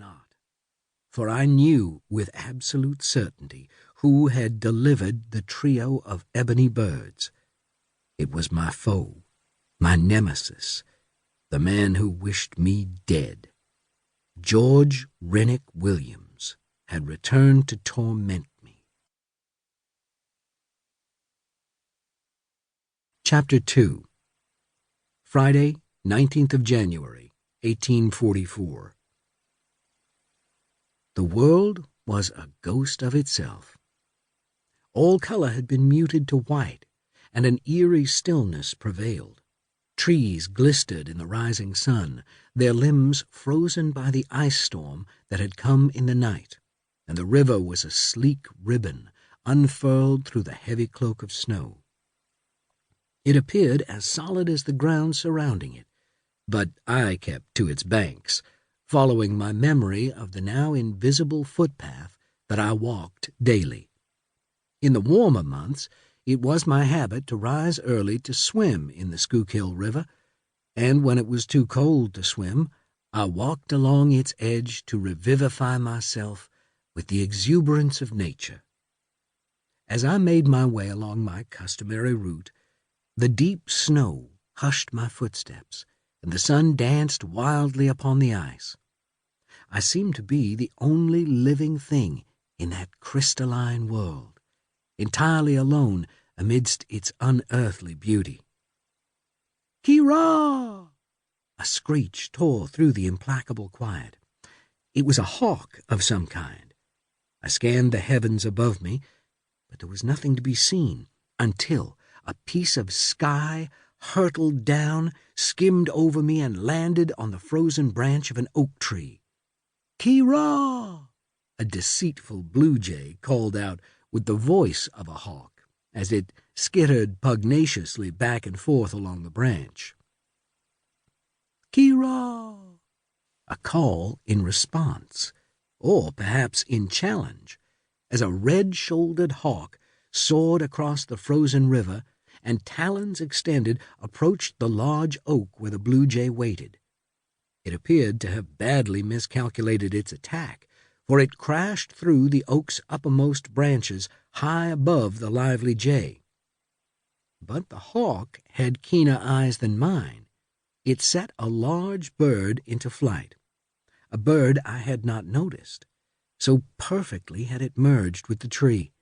not, for I knew with absolute certainty who had delivered the trio of ebony birds. It was my foe, my nemesis, the man who wished me dead. George Rennick Williams had returned to torment me. Chapter 2. Friday, 19th of January, 1844. The world was a ghost of itself. All color had been muted to white, and an eerie stillness prevailed. Trees glistered in the rising sun, their limbs frozen by the ice storm that had come in the night, and the river was a sleek ribbon unfurled through the heavy cloak of snow. It appeared as solid as the ground surrounding it, but I kept to its banks, following my memory of the now invisible footpath that I walked daily. In the warmer months, it was my habit to rise early to swim in the Schuylkill River, and when it was too cold to swim, I walked along its edge to revivify myself with the exuberance of nature. As I made my way along my customary route, the deep snow hushed my footsteps, and the sun danced wildly upon the ice. I seemed to be the only living thing in that crystalline world, entirely alone amidst its unearthly beauty. "Hurrah!" A screech tore through the implacable quiet. It was a hawk of some kind. I scanned the heavens above me, but there was nothing to be seen until a piece of sky hurtled down, skimmed over me, and landed on the frozen branch of an oak tree. "Hurrah!" A deceitful blue jay called out with the voice of a hawk as it skittered pugnaciously back and forth along the branch. "Hurrah!" A call in response, or perhaps in challenge, as a red-shouldered hawk soared across the frozen river and, talons extended, approached the large oak where the blue jay waited. It appeared to have badly miscalculated its attack, for it crashed through the oak's uppermost branches high above the lively jay. But the hawk had keener eyes than mine. It set a large bird into flight, a bird I had not noticed, so perfectly had it merged with the tree.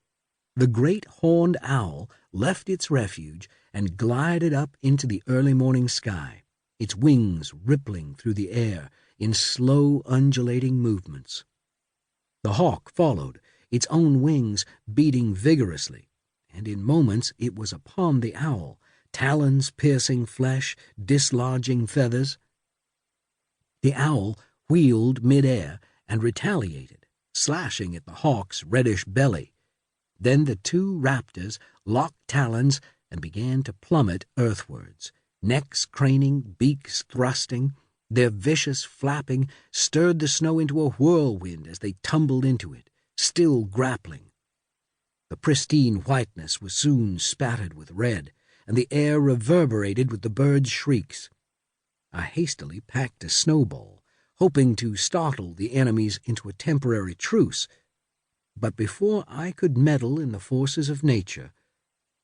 The great horned owl left its refuge and glided up into the early morning sky, its wings rippling through the air in slow undulating movements. The hawk followed, its own wings beating vigorously, and in moments it was upon the owl, talons piercing flesh, dislodging feathers. The owl wheeled mid-air and retaliated, slashing at the hawk's reddish belly. Then the two raptors locked talons and began to plummet earthwards, necks craning, beaks thrusting. Their vicious flapping stirred the snow into a whirlwind as they tumbled into it, still grappling. The pristine whiteness was soon spattered with red, and the air reverberated with the birds' shrieks. I hastily packed a snowball, hoping to startle the enemies into a temporary truce, but before I could meddle in the forces of nature,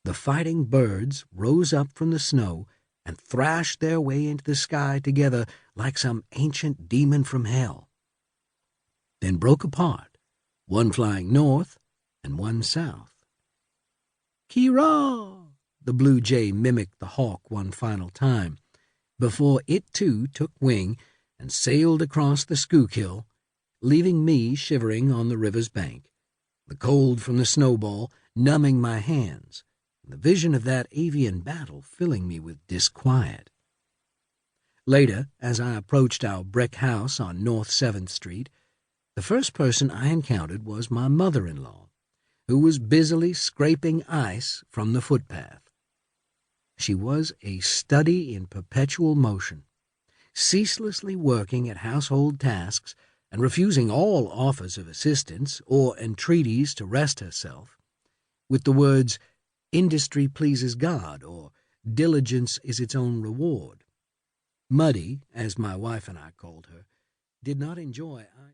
the fighting birds rose up from the snow and thrashed their way into the sky together like some ancient demon from hell, then broke apart, one flying north and one south. "Hurrah!" The blue jay mimicked the hawk one final time, before it too took wing and sailed across the Schuylkill, leaving me shivering on the river's bank, the cold from the snowball numbing my hands, and the vision of that avian battle filling me with disquiet. Later, as I approached our brick house on North 7th Street, the first person I encountered was my mother-in-law, who was busily scraping ice from the footpath. She was a study in perpetual motion, ceaselessly working at household tasks and refusing all offers of assistance or entreaties to rest herself, with the words, "Industry pleases God," or "Diligence is its own reward." Muddy, as my wife and I called her, did not enjoy